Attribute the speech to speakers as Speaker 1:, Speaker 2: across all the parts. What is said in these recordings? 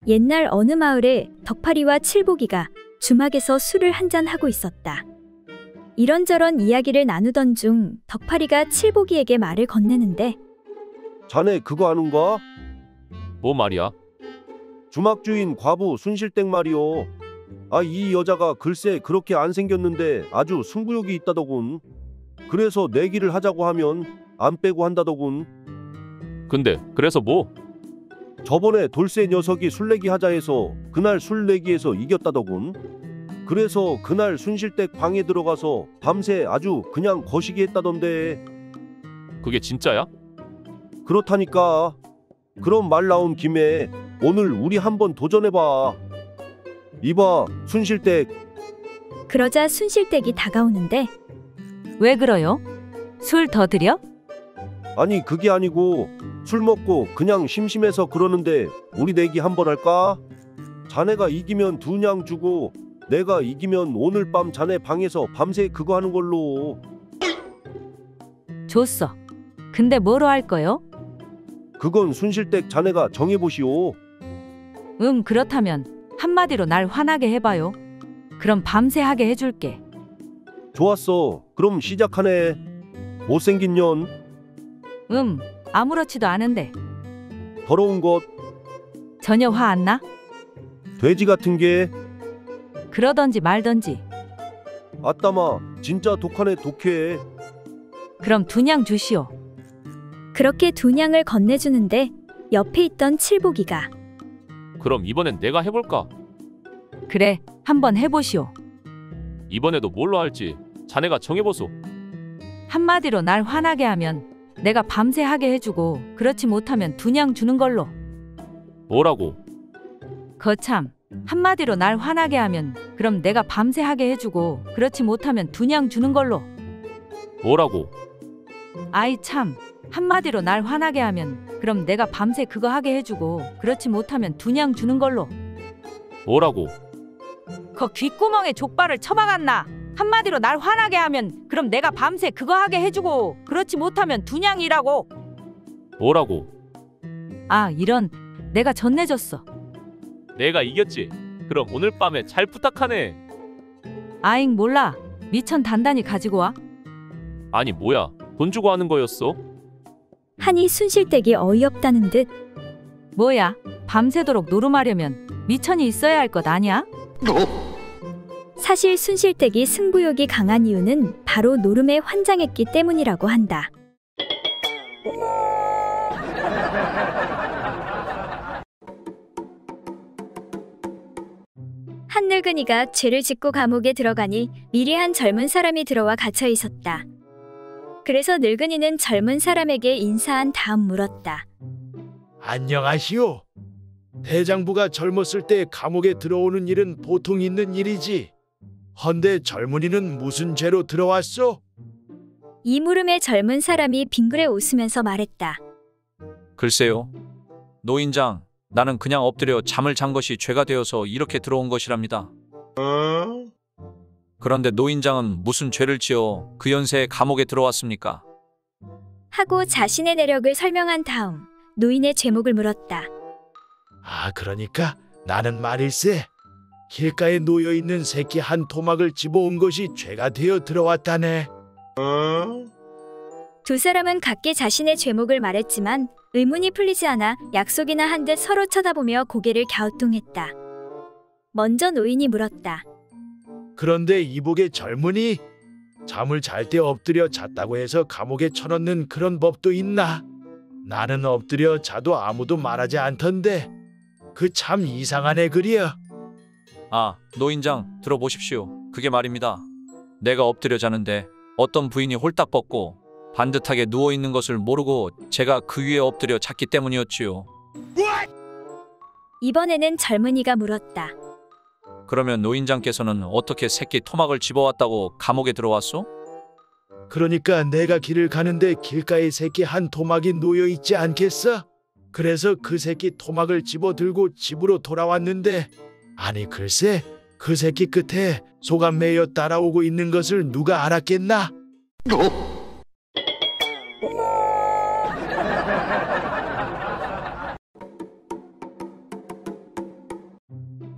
Speaker 1: 옛날 어느 마을에 덕파리와 칠복이가 주막에서 술을 한잔하고 있었다. 이런저런 이야기를 나누던 중 덕파리가 칠복이에게 말을 건네는데,
Speaker 2: 자네 그거 아는가?
Speaker 3: 뭐 말이야?
Speaker 2: 주막주인 과부 순실댁 말이오. 이 여자가 글쎄 그렇게 안 생겼는데 아주 승부욕이 있다더군. 그래서 내기를 하자고 하면 안 빼고 한다더군.
Speaker 3: 근데 그래서 뭐?
Speaker 2: 저번에 돌쇠 녀석이 술내기 하자 해서 그날 술내기에서 이겼다더군. 그래서 그날 순실댁 방에 들어가서 밤새 아주 그냥 거시기 했다던데.
Speaker 3: 그게 진짜야?
Speaker 2: 그렇다니까. 그럼 말 나온 김에 오늘 우리 한번 도전해봐. 이봐 순실댁.
Speaker 1: 그러자 순실댁이 다가오는데,
Speaker 4: 왜 그러요? 술 더 드려?
Speaker 2: 아니 그게 아니고 술 먹고 그냥 심심해서 그러는데 우리 내기 한번 할까? 자네가 이기면 2냥 주고 내가 이기면 오늘 밤 자네 방에서 밤새 그거 하는 걸로.
Speaker 4: 좋소. 근데 뭐로 할 거요?
Speaker 2: 그건 순실댁 자네가 정해보시오.
Speaker 4: 그렇다면 한마디로 날 화나게 해봐요. 그럼 밤새 하게 해줄게.
Speaker 2: 좋았어. 그럼 시작하네. 못생긴 년,
Speaker 4: 아무렇지도 않은데.
Speaker 2: 더러운 것,
Speaker 4: 전혀 화 안 나?
Speaker 2: 돼지 같은 게.
Speaker 4: 그러던지 말던지.
Speaker 2: 아따마 진짜 독하네 독해.
Speaker 4: 그럼 2냥 주시오.
Speaker 1: 그렇게 2냥을 건네주는데 옆에 있던 칠복이가,
Speaker 3: 그럼 이번엔 내가 해볼까?
Speaker 4: 그래, 한번 해보시오.
Speaker 3: 이번에도 뭘로 할지 자네가 정해보소.
Speaker 4: 한마디로 날 화나게 하면 내가 밤새 하게 해주고, 그렇지 못하면 2냥 주는 걸로.
Speaker 3: 뭐라고?
Speaker 4: 거참, 한마디로 날 화나게 하면 그럼 내가 밤새 하게 해주고, 그렇지 못하면 2냥 주는 걸로.
Speaker 3: 뭐라고?
Speaker 4: 아이 참, 한마디로 날 화나게 하면 그럼 내가 밤새 그거 하게 해주고, 그렇지 못하면 2냥 주는 걸로.
Speaker 3: 뭐라고?
Speaker 4: 거 귓구멍에 족발을 쳐박았나? 한마디로 날 화나게 하면 그럼 내가 밤새 그거 하게 해주고, 그렇지 못하면 2냥이라고.
Speaker 3: 뭐라고?
Speaker 4: 이런, 내가 전내줬어.
Speaker 3: 내가 이겼지? 그럼 오늘 밤에 잘 부탁하네.
Speaker 4: 아잉 몰라. 미천 단단히 가지고 와.
Speaker 3: 아니 뭐야, 돈 주고 하는 거였어?
Speaker 1: 하니 순실댁이 어이없다는 듯,
Speaker 4: 뭐야, 밤새도록 노름하려면 미천이 있어야 할 것 아니야?
Speaker 1: 사실 순실댁이 승부욕이 강한 이유는 바로 노름에 환장했기 때문이라고 한다. 한 늙은이가 죄를 짓고 감옥에 들어가니 미래한 젊은 사람이 들어와 갇혀 있었다. 그래서 늙은이는 젊은 사람에게 인사한 다음 물었다.
Speaker 5: 안녕하시오. 대장부가 젊었을 때 감옥에 들어오는 일은 보통 있는 일이지. 헌데 젊은이는 무슨 죄로 들어왔소?
Speaker 1: 이 물음에 젊은 사람이 빙그레 웃으면서 말했다.
Speaker 6: 글쎄요. 노인장, 나는 그냥 엎드려 잠을 잔 것이 죄가 되어서 이렇게 들어온 것이랍니다. 그런데 노인장은 무슨 죄를 지어 그 연세에 감옥에 들어왔습니까?
Speaker 1: 하고 자신의 내력을 설명한 다음 노인의 죄목을 물었다.
Speaker 5: 그러니까 나는 말일세. 길가에 놓여있는 새끼 한 토막을 집어온 것이 죄가 되어 들어왔다네.
Speaker 1: 두 사람은 각기 자신의 죄목을 말했지만 의문이 풀리지 않아 약속이나 한 듯 서로 쳐다보며 고개를 갸우뚱했다. 먼저 노인이 물었다.
Speaker 5: 그런데 이복의 젊은이, 잠을 잘 때 엎드려 잤다고 해서 감옥에 쳐넣는 그런 법도 있나? 나는 엎드려 자도 아무도 말하지 않던데 그 참 이상하네 그려.
Speaker 6: 노인장 들어보십시오. 그게 말입니다. 내가 엎드려 자는데 어떤 부인이 홀딱 벗고 반듯하게 누워있는 것을 모르고 제가 그 위에 엎드려 잤기 때문이었지요.
Speaker 1: 이번에는 젊은이가 물었다.
Speaker 6: 그러면 노인장께서는 어떻게 새끼 토막을 집어왔다고 감옥에 들어왔소?
Speaker 5: 그러니까 내가 길을 가는데 길가에 새끼 한 토막이 놓여있지 않겠어? 그래서 그 새끼 토막을 집어들고 집으로 돌아왔는데, 아니 글쎄 그 새끼 끝에 소가 매여 따라오고 있는 것을 누가 알았겠나?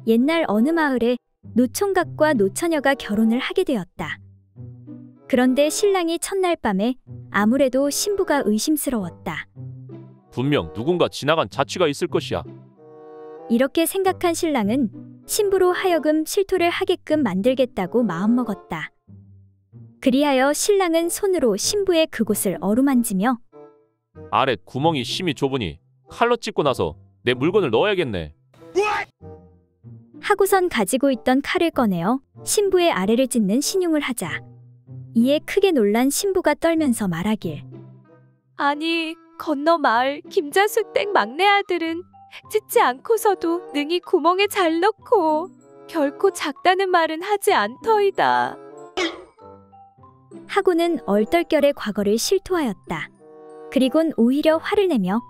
Speaker 1: 옛날 어느 마을에 노총각과 노처녀가 결혼을 하게 되었다. 그런데 신랑이 첫날 밤에 아무래도 신부가 의심스러웠다.
Speaker 3: 분명 누군가 지나간 자취가 있을 것이야.
Speaker 1: 이렇게 생각한 신랑은 신부로 하여금 실토를 하게끔 만들겠다고 마음먹었다. 그리하여 신랑은 손으로 신부의 그곳을 어루만지며
Speaker 3: 아래 구멍이 심이 좁으니 칼로 찢고 나서 내 물건을 넣어야겠네.
Speaker 1: 하고선 가지고 있던 칼을 꺼내어 신부의 아래를 찢는 신용을 하자. 이에 크게 놀란 신부가 떨면서 말하길.
Speaker 7: 아니, 건너 마을 김자수댁 막내 아들은 찢지 않고서도 능히 구멍에 잘 넣고 결코 작다는 말은 하지 않더이다.
Speaker 1: 하고는 얼떨결에 과거를 실토하였다. 그리곤 오히려 화를 내며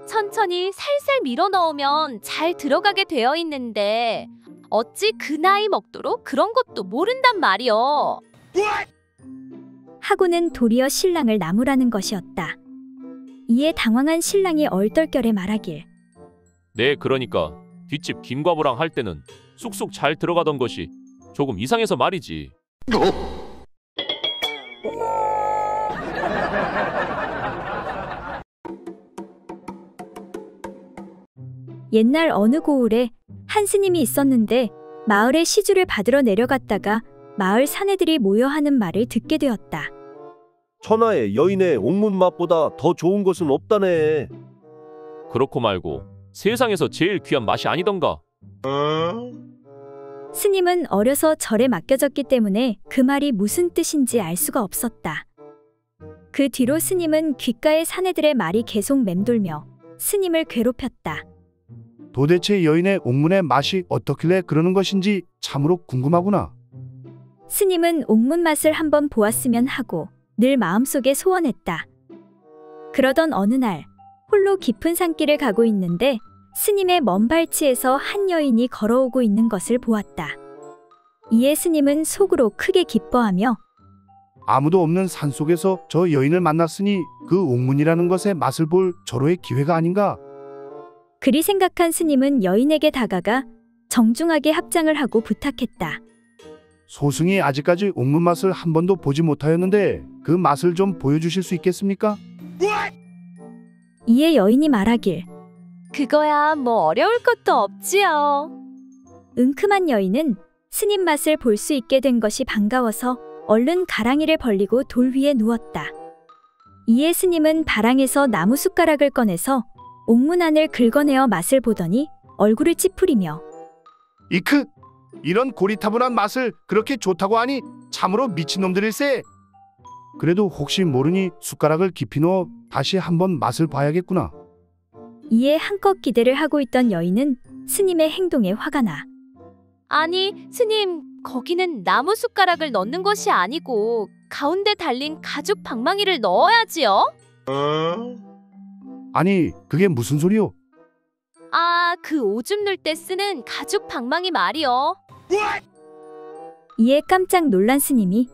Speaker 7: 천천히 살살 밀어 넣으면 잘 들어가게 되어 있는데 어찌 그 나이 먹도록 그런 것도 모른단 말이여.
Speaker 1: 하고는 도리어 신랑을 나무라는 것이었다. 이에 당황한 신랑이 얼떨결에 말하길.
Speaker 3: 네, 그러니까 뒷집 김과부랑 할 때는 쑥쑥 잘 들어가던 것이 조금 이상해서 말이지.
Speaker 1: 옛날 어느 고을에 한 스님이 있었는데 마을에 시주를 받으러 내려갔다가 마을 사내들이 모여 하는 말을 듣게 되었다.
Speaker 2: 천하의 여인의 옥문 맛보다 더 좋은 것은 없다네.
Speaker 3: 그렇고 말고 세상에서 제일 귀한 맛이 아니던가.
Speaker 1: 스님은 어려서 절에 맡겨졌기 때문에 그 말이 무슨 뜻인지 알 수가 없었다. 그 뒤로 스님은 귓가에 사내들의 말이 계속 맴돌며 스님을 괴롭혔다.
Speaker 8: 도대체 여인의 옥문의 맛이 어떻길래 그러는 것인지 참으로 궁금하구나.
Speaker 1: 스님은 옥문 맛을 한번 보았으면 하고 늘 마음속에 소원했다. 그러던 어느 날 홀로 깊은 산길을 가고 있는데 스님의 먼 발치에서 한 여인이 걸어오고 있는 것을 보았다. 이에 스님은 속으로 크게 기뻐하며
Speaker 8: 아무도 없는 산속에서 저 여인을 만났으니 그 옥문이라는 것의 맛을 볼 절호의 기회가 아닌가.
Speaker 1: 그리 생각한 스님은 여인에게 다가가 정중하게 합장을 하고 부탁했다.
Speaker 8: 소승이 아직까지 옥문 맛을 한 번도 보지 못하였는데 그 맛을 좀 보여주실 수 있겠습니까?
Speaker 1: 이에 여인이 말하길.
Speaker 7: 그거야 뭐 어려울 것도 없지요.
Speaker 1: 은큼한 여인은 스님 맛을 볼 수 있게 된 것이 반가워서 얼른 가랑이를 벌리고 돌 위에 누웠다. 이에 스님은 바랑에서 나무 숟가락을 꺼내서 옥문 안을 긁어내어 맛을 보더니 얼굴을 찌푸리며
Speaker 8: 이크! 이런 고리타분한 맛을 그렇게 좋다고 하니 참으로 미친놈들일세. 그래도 혹시 모르니 숟가락을 깊이 넣어 다시 한번 맛을 봐야겠구나.
Speaker 1: 이에 한껏 기대를 하고 있던 여인은 스님의 행동에 화가 나.
Speaker 7: 아니, 스님, 거기는 나무 숟가락을 넣는 것이 아니고 가운데 달린 가죽 방망이를 넣어야지요.
Speaker 8: 아니, 그게 무슨 소리요?
Speaker 7: 아, 그 오줌 넣을 때 쓰는 가죽 방망이 말이요.
Speaker 1: 이에 깜짝 놀란 스님이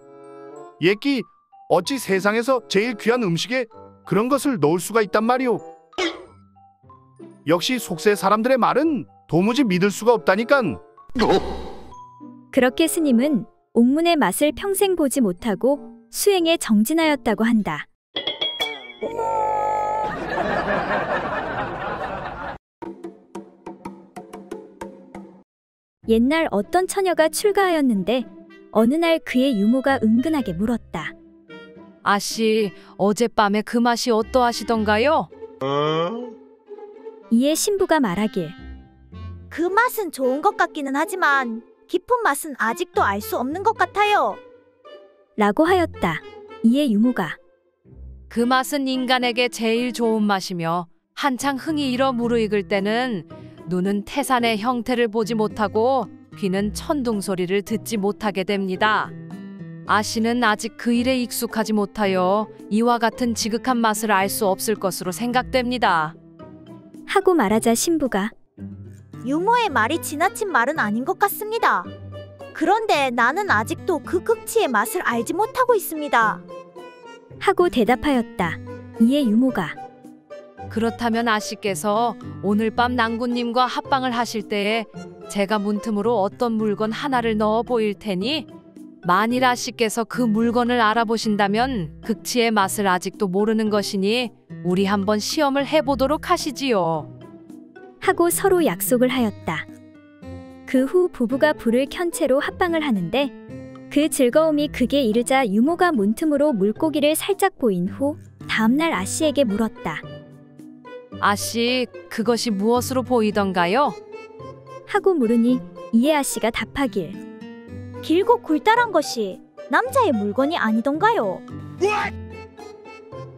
Speaker 8: 예끼, 어찌 세상에서 제일 귀한 음식에 그런 것을 넣을 수가 있단 말이오. 역시 속세 사람들의 말은 도무지 믿을 수가 없다니깐.
Speaker 1: 그렇게 스님은 옥문의 맛을 평생 보지 못하고 수행에 정진하였다고 한다. 옛날 어떤 처녀가 출가하였는데 어느 날 그의 유모가 은근하게 물었다.
Speaker 4: 아씨, 어젯밤에 그 맛이 어떠하시던가요?
Speaker 1: 이에 신부가 말하길.
Speaker 9: 그 맛은 좋은 것 같기는 하지만 깊은 맛은 아직도 알 수 없는 것 같아요.
Speaker 1: 라고 하였다. 이에 유모가
Speaker 4: 그 맛은 인간에게 제일 좋은 맛이며 한창 흥이 일어 무르익을 때는 눈은 태산의 형태를 보지 못하고 귀는 천둥 소리를 듣지 못하게 됩니다. 아씨는 아직 그 일에 익숙하지 못하여 이와 같은 지극한 맛을 알 수 없을 것으로 생각됩니다.
Speaker 1: 하고 말하자 신부가
Speaker 9: 유모의 말이 지나친 말은 아닌 것 같습니다. 그런데 나는 아직도 그 극치의 맛을 알지 못하고 있습니다.
Speaker 1: 하고 대답하였다. 이에 유모가
Speaker 4: 그렇다면 아씨께서 오늘 밤 낭군님과 합방을 하실 때에 제가 문틈으로 어떤 물건 하나를 넣어 보일 테니 만일 아씨께서 그 물건을 알아보신다면 극치의 맛을 아직도 모르는 것이니 우리 한번 시험을 해보도록 하시지요.
Speaker 1: 하고 서로 약속을 하였다. 그 후 부부가 불을 켠 채로 합방을 하는데 그 즐거움이 극에 이르자 유모가 문틈으로 물고기를 살짝 보인 후 다음날 아씨에게 물었다.
Speaker 4: 아씨, 그것이 무엇으로 보이던가요?
Speaker 1: 하고 물으니 이에 아씨가 답하길.
Speaker 9: 길고 굴다란 것이 남자의 물건이 아니던가요?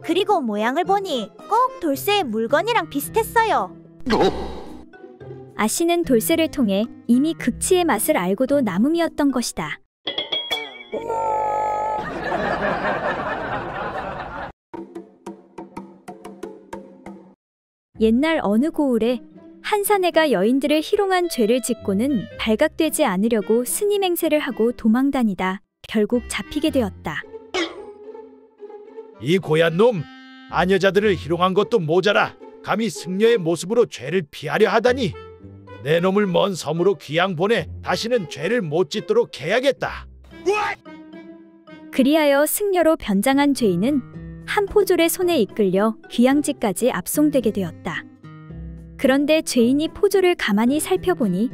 Speaker 9: 그리고 모양을 보니 꼭 돌쇠의 물건이랑 비슷했어요.
Speaker 1: 아씨는 돌쇠를 통해 이미 극치의 맛을 알고도 남음이었던 것이다. 옛날 어느 고을에 한 사내가 여인들을 희롱한 죄를 짓고는 발각되지 않으려고 스님 행세를 하고 도망다니다 결국 잡히게 되었다.
Speaker 5: 이 고얀 놈, 아녀자들을 희롱한 것도 모자라 감히 승려의 모습으로 죄를 피하려 하다니. 내 놈을 먼 섬으로 귀양 보내 다시는 죄를 못 짓도록 해야겠다.
Speaker 1: 그리하여 승려로 변장한 죄인은 한 포졸의 손에 이끌려 귀양지까지 압송되게 되었다. 그런데 죄인이 포졸을 가만히 살펴보니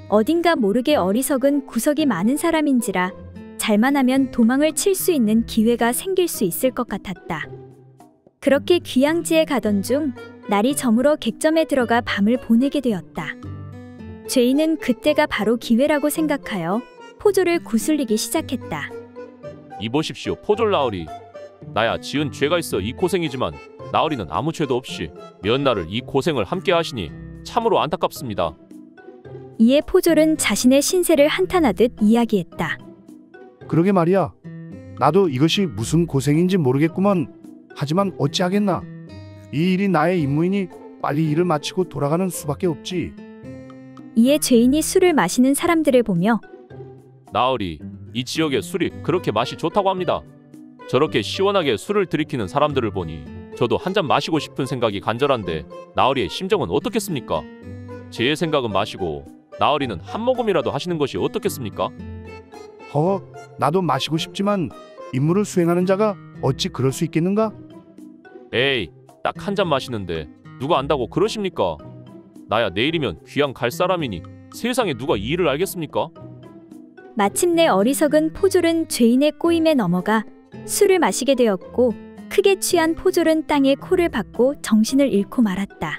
Speaker 1: 어딘가 모르게 어리석은 구석이 많은 사람인지라 잘만 하면 도망을 칠 수 있는 기회가 생길 수 있을 것 같았다. 그렇게 귀양지에 가던 중 날이 저물어 객점에 들어가 밤을 보내게 되었다. 죄인은 그때가 바로 기회라고 생각하여 포졸을 구슬리기 시작했다.
Speaker 3: 이보십시오, 포졸 나으리. 나야 지은 죄가 있어 이 고생이지만 나으리는 아무 죄도 없이 몇 날을 이 고생을 함께 하시니 참으로 안타깝습니다.
Speaker 1: 이에 포졸은 자신의 신세를 한탄하듯 이야기했다.
Speaker 8: 그러게 말이야. 나도 이것이 무슨 고생인지 모르겠구먼. 하지만 어찌하겠나. 이 일이 나의 임무이니 빨리 일을 마치고 돌아가는 수밖에 없지.
Speaker 1: 이에 죄인이 술을 마시는 사람들을 보며
Speaker 3: 나으리, 이 지역의 술이 그렇게 맛이 좋다고 합니다. 저렇게 시원하게 술을 들이키는 사람들을 보니 저도 한 잔 마시고 싶은 생각이 간절한데 나으리의 심정은 어떻겠습니까? 제 생각은 마시고 나으리는 한 모금이라도 하시는 것이 어떻겠습니까?
Speaker 8: 나도 마시고 싶지만 임무를 수행하는 자가 어찌 그럴 수 있겠는가?
Speaker 3: 에이, 딱 한 잔 마시는데 누가 안다고 그러십니까? 나야 내일이면 귀양 갈 사람이니 세상에 누가 이 일을 알겠습니까?
Speaker 1: 마침내 어리석은 포졸은 죄인의 꼬임에 넘어가 술을 마시게 되었고 크게 취한 포졸은 땅에 코를 박고 정신을 잃고 말았다.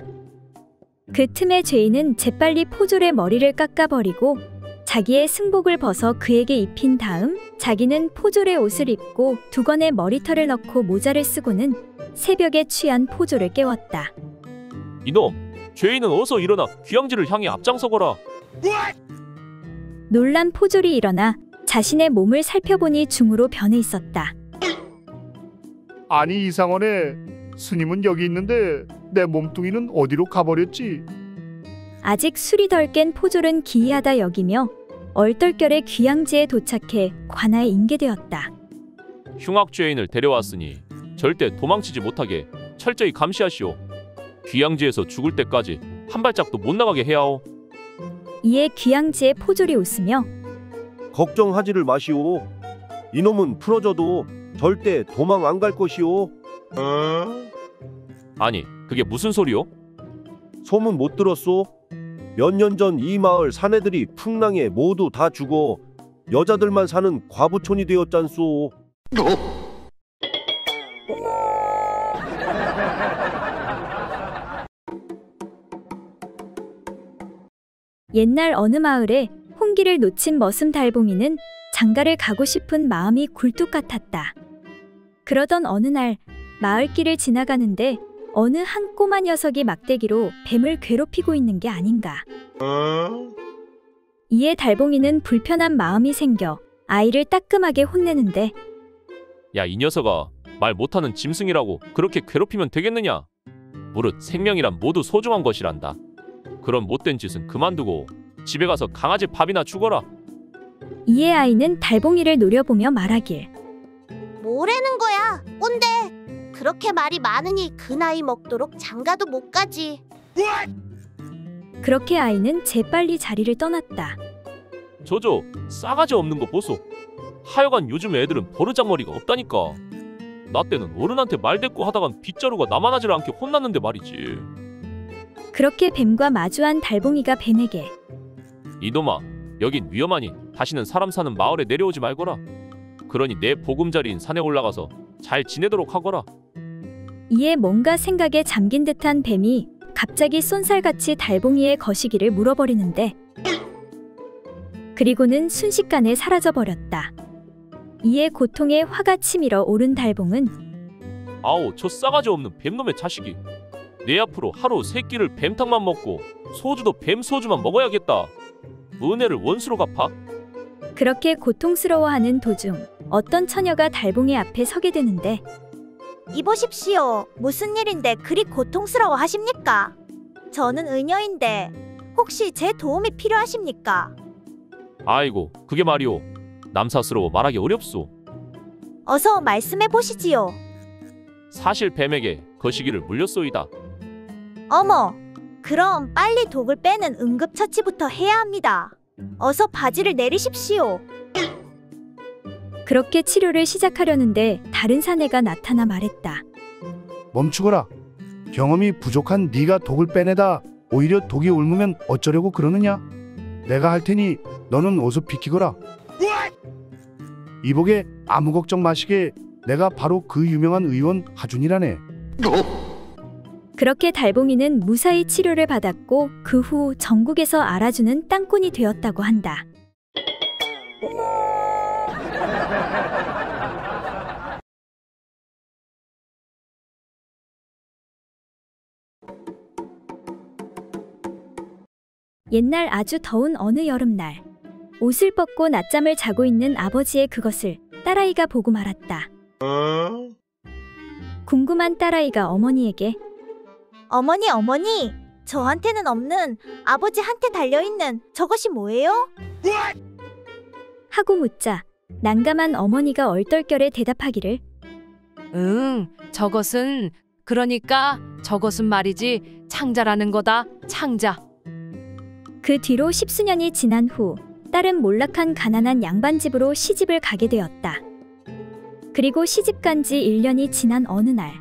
Speaker 1: 그 틈에 죄인은 재빨리 포졸의 머리를 깎아버리고 자기의 승복을 벗어 그에게 입힌 다음 자기는 포졸의 옷을 입고 두건의 머리털을 넣고 모자를 쓰고는 새벽에 취한 포졸을 깨웠다.
Speaker 3: 이놈! 죄인은 어서 일어나 귀양지를 향해 앞장서거라.
Speaker 1: 놀란 포졸이 일어나 자신의 몸을 살펴보니 중으로 변해 있었다.
Speaker 8: 아니 이상하네. 스님은 여기 있는데 내 몸뚱이는 어디로 가버렸지?
Speaker 1: 아직 술이 덜 깬 포졸은 기이하다 여기며 얼떨결에 귀양지에 도착해 관아에 인계되었다.
Speaker 3: 흉악 죄인을 데려왔으니 절대 도망치지 못하게 철저히 감시하시오. 귀양지에서 죽을 때까지 한 발짝도 못 나가게 해야오.
Speaker 1: 이에 귀양지의 포졸이 웃으며
Speaker 2: 걱정하지를 마시오. 이놈은 풀어져도 절대 도망 안 갈 것이오.
Speaker 3: 아니, 그게 무슨 소리요?
Speaker 2: 소문 못 들었소? 몇 년 전 이 마을 사내들이 풍랑에 모두 다 죽어 여자들만 사는 과부촌이 되었잖소.
Speaker 1: 옛날 어느 마을에 홍기를 놓친 머슴 달봉이는 장가를 가고 싶은 마음이 굴뚝 같았다. 그러던 어느 날 마을길을 지나가는데 어느 한 꼬마 녀석이 막대기로 뱀을 괴롭히고 있는 게 아닌가. 이에 달봉이는 불편한 마음이 생겨 아이를 따끔하게 혼내는데
Speaker 3: 야, 이 녀석아, 말 못하는 짐승이라고 그렇게 괴롭히면 되겠느냐? 무릇 생명이란 모두 소중한 것이란다. 그런 못된 짓은 그만두고 집에 가서 강아지 밥이나 주거라.
Speaker 1: 이에 아이는 달봉이를 노려보며 말하길.
Speaker 9: 뭐라는 거야, 꼰대. 그렇게 말이 많으니 그 나이 먹도록 장가도 못 가지.
Speaker 1: 그렇게 아이는 재빨리 자리를 떠났다.
Speaker 3: 저저 싸가지 없는 거 보소. 하여간 요즘 애들은 버르장머리가 없다니까. 나 때는 어른한테 말대꾸 하다간 빗자루가 남아나질 않게 혼났는데 말이지.
Speaker 1: 그렇게 뱀과 마주한 달봉이가 뱀에게
Speaker 3: 이놈아, 여긴 위험하니 다시는 사람 사는 마을에 내려오지 말거라. 그러니 내 보금자리인 산에 올라가서 잘 지내도록 하거라.
Speaker 1: 이에 뭔가 생각에 잠긴 듯한 뱀이 갑자기 쏜살같이 달봉이의 거시기를 물어버리는데 그리고는 순식간에 사라져버렸다. 이에 고통에 화가 치밀어 오른 달봉은
Speaker 3: 아우, 저 싸가지 없는 뱀놈의 자식이. 내 앞으로 하루 3끼를 뱀탕만 먹고 소주도 뱀 소주만 먹어야겠다. 은혜를 원수로 갚아.
Speaker 1: 그렇게 고통스러워하는 도중 어떤 처녀가 달봉이 앞에 서게 되는데
Speaker 9: 이보십시오. 무슨 일인데 그리 고통스러워 하십니까? 저는 의녀인데 혹시 제 도움이 필요하십니까?
Speaker 3: 아이고, 그게 말이오. 남사스러워 말하기 어렵소.
Speaker 9: 어서 말씀해 보시지요.
Speaker 3: 사실 뱀에게 거시기를 물렸소이다.
Speaker 9: 어머, 그럼 빨리 독을 빼는 응급처치부터 해야 합니다. 어서 바지를 내리십시오.
Speaker 1: 그렇게 치료를 시작하려는데 다른 사내가 나타나 말했다.
Speaker 8: 멈추거라. 경험이 부족한 네가 독을 빼내다 오히려 독이 옮으면 어쩌려고 그러느냐? 내가 할 테니 너는 어서 비키거라. 이복에 아무 걱정 마시게. 내가 바로 그 유명한 의원 하준이라네.
Speaker 1: 그렇게 달봉이는 무사히 치료를 받았고 그 후 전국에서 알아주는 땅꾼이 되었다고 한다. 옛날 아주 더운 어느 여름날, 옷을 벗고 낮잠을 자고 있는 아버지의 그것을 딸아이가 보고 말았다. 궁금한 딸아이가 어머니에게
Speaker 9: 어머니, 저한테는 없는 아버지한테 달려있는 저것이 뭐예요?
Speaker 1: 하고 묻자 난감한 어머니가 얼떨결에 대답하기를
Speaker 4: 저것은 그러니까 저것은 말이지 창자라는 거다. 창자.
Speaker 1: 그 뒤로 10수년이 지난 후 딸은 몰락한 가난한 양반집으로 시집을 가게 되었다. 그리고 시집 간 지 1년이 지난 어느 날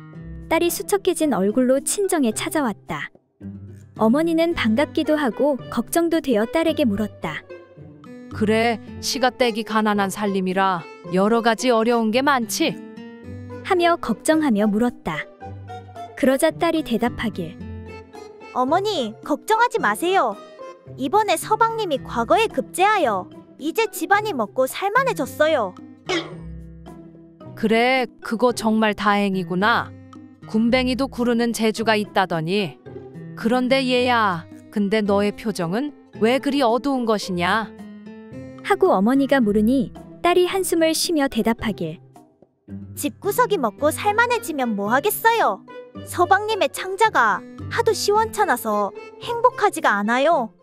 Speaker 1: 딸이 수척해진 얼굴로 친정에 찾아왔다. 어머니는 반갑기도 하고 걱정도 되어 딸에게 물었다.
Speaker 4: 그래, 시가 떼기 가난한 살림이라 여러 가지 어려운 게 많지?
Speaker 1: 하며 걱정하며 물었다. 그러자 딸이 대답하길
Speaker 9: 어머니, 걱정하지 마세요. 이번에 서방님이 과거에 급제하여 이제 집안이 먹고 살만해졌어요.
Speaker 4: 그래, 그거 정말 다행이구나. 군뱅이도 구르는 재주가 있다더니. 그런데 얘야, 근데 너의 표정은 왜 그리 어두운 것이냐?
Speaker 1: 하고 어머니가 물으니 딸이 한숨을 쉬며 대답하길
Speaker 9: 집구석이 먹고 살만해지면 뭐 하겠어요? 서방님의 창자가 하도 시원찮아서 행복하지가 않아요.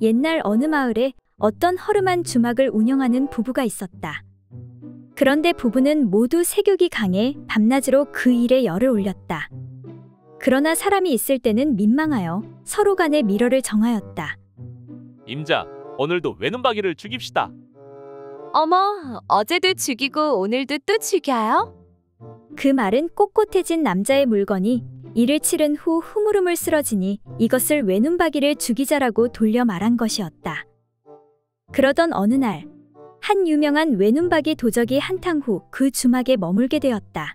Speaker 1: 옛날 어느 마을에 어떤 허름한 주막을 운영하는 부부가 있었다. 그런데 부부는 모두 색욕이 강해 밤낮으로 그 일에 열을 올렸다. 그러나 사람이 있을 때는 민망하여 서로 간에 미러를 정하였다.
Speaker 3: 임자, 오늘도 외눈박이를 죽입시다.
Speaker 7: 어머, 어제도 죽이고 오늘도 또 죽여요?
Speaker 1: 그 말은 꼿꼿해진 남자의 물건이 이를 치른 후 흐물흐물 쓰러지니 이것을 외눈박이를 죽이자라고 돌려 말한 것이었다. 그러던 어느 날, 한 유명한 외눈박이 도적이 한탕 후 그 주막에 머물게 되었다.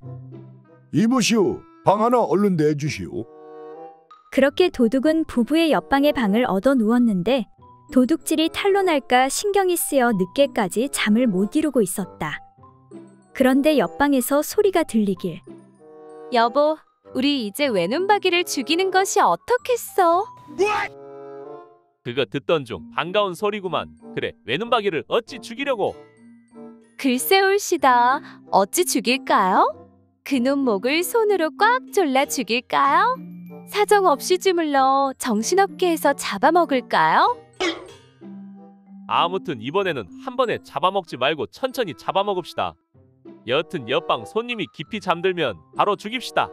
Speaker 10: 이보시오, 방 하나 얼른 내주시오.
Speaker 1: 그렇게 도둑은 부부의 옆방의 방을 얻어 누웠는데 도둑질이 탈로 날까 신경이 쓰여 늦게까지 잠을 못 이루고 있었다. 그런데 옆방에서 소리가 들리길
Speaker 7: 여보, 우리 이제 외눈박이를 죽이는 것이 어떻겠어?
Speaker 3: 그거 듣던 중 반가운 소리구만. 그래, 외눈박이를 어찌 죽이려고?
Speaker 7: 글쎄올시다. 어찌 죽일까요? 그놈 목을 손으로 꽉 졸라 죽일까요? 사정없이 주물러 정신없게 해서 잡아먹을까요?
Speaker 3: 아무튼 이번에는 한 번에 잡아먹지 말고 천천히 잡아먹읍시다. 여튼 옆방 손님이 깊이 잠들면 바로 죽입시다.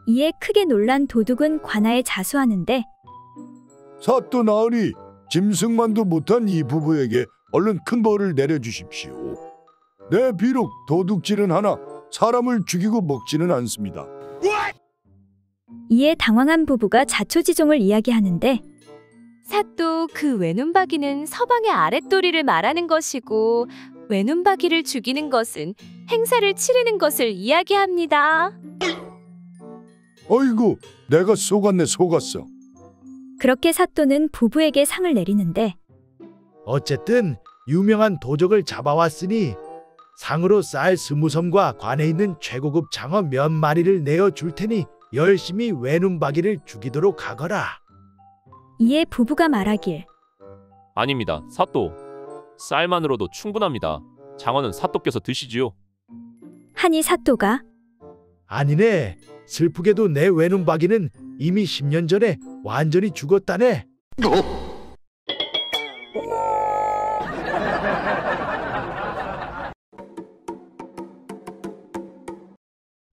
Speaker 1: 이에 크게 놀란 도둑은 관아에 자수하는데
Speaker 10: 사또 나으리 짐승만도 못한 이 부부에게 얼른 큰 벌을 내려주십시오. 네, 비록 도둑질은 하나 사람을 죽이고 먹지는 않습니다.
Speaker 1: 이에 당황한 부부가 자초지종을 이야기하는데
Speaker 7: 사또 그 외눈박이는 서방의 아랫도리를 말하는 것이고 외눈박이를 죽이는 것은 행사를 치르는 것을 이야기합니다.
Speaker 10: 어이구, 내가 속았네, 속았어.
Speaker 1: 그렇게 사또는 부부에게 상을 내리는데
Speaker 5: 어쨌든 유명한 도적을 잡아왔으니 상으로 쌀 20섬과 관에 있는 최고급 장어 몇 마리를 내어줄 테니 열심히 외눈박이를 죽이도록 하거라.
Speaker 1: 이에 부부가 말하길
Speaker 3: 아닙니다. 사또. 쌀만으로도 충분합니다. 장어는 사또께서 드시지요.
Speaker 1: 하니 사또가
Speaker 5: 아니네, 슬프게도 내 외눈박이는 이미 10년 전에 완전히 죽었다네.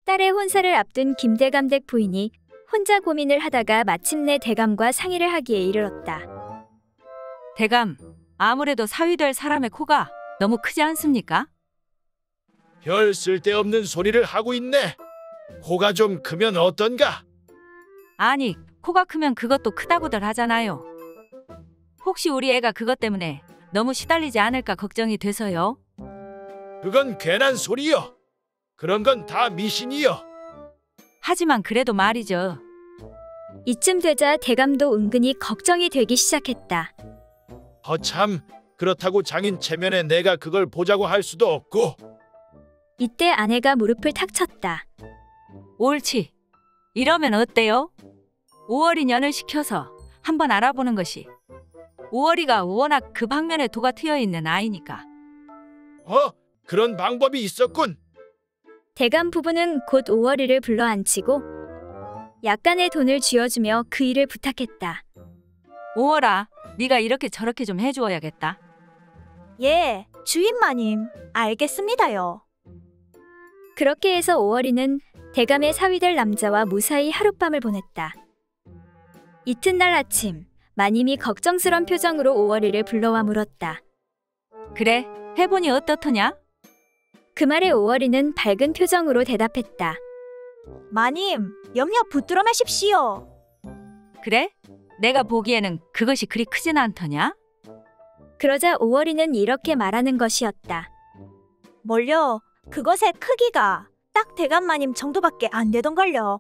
Speaker 1: 딸의 혼사를 앞둔 김대감댁 부인이 혼자 고민을 하다가 마침내 대감과 상의를 하기에 이르렀다.
Speaker 11: 대감, 아무래도 사위될 사람의 코가 너무 크지 않습니까?
Speaker 5: 별 쓸데없는 소리를 하고 있네. 코가 좀 크면 어떤가?
Speaker 11: 아니, 코가 크면 그것도 크다고들 하잖아요. 혹시 우리 애가 그것 때문에 너무 시달리지 않을까 걱정이 돼서요.
Speaker 5: 그건 괜한 소리여. 그런 건 다 미신이여.
Speaker 11: 하지만 그래도 말이죠.
Speaker 1: 이쯤 되자 대감도 은근히 걱정이 되기 시작했다.
Speaker 5: 허참, 그렇다고 장인 체면에 내가 그걸 보자고 할 수도 없고.
Speaker 1: 이때 아내가 무릎을 탁 쳤다.
Speaker 11: 옳지. 이러면 어때요? 5월이 년을 시켜서 한번 알아보는 것이. 5월이가 워낙 그 방면에 도가 트여 있는 아이니까.
Speaker 5: 그런 방법이 있었군.
Speaker 1: 대감 부부는 곧 5월이를 불러 앉히고 약간의 돈을 쥐어주며 그 일을 부탁했다.
Speaker 11: 5월아, 네가 이렇게 저렇게 좀 해주어야겠다.
Speaker 9: 예, 주인마님, 알겠습니다요.
Speaker 1: 그렇게 해서 5월이는 대감의 사위될 남자와 무사히 하룻밤을 보냈다. 이튿날 아침, 마님이 걱정스런 표정으로 5월이를 불러와 물었다.
Speaker 11: 그래, 해보니 어떻더냐?
Speaker 1: 그 말에 5월이는 밝은 표정으로 대답했다.
Speaker 9: 마님, 염려 붙들어 마십시오.
Speaker 11: 그래? 내가 보기에는 그것이 그리 크진 않더냐?
Speaker 1: 그러자 5월이는 이렇게 말하는 것이었다.
Speaker 9: 뭘요? 그것의 크기가 딱 대감마님 정도밖에 안 되던걸요.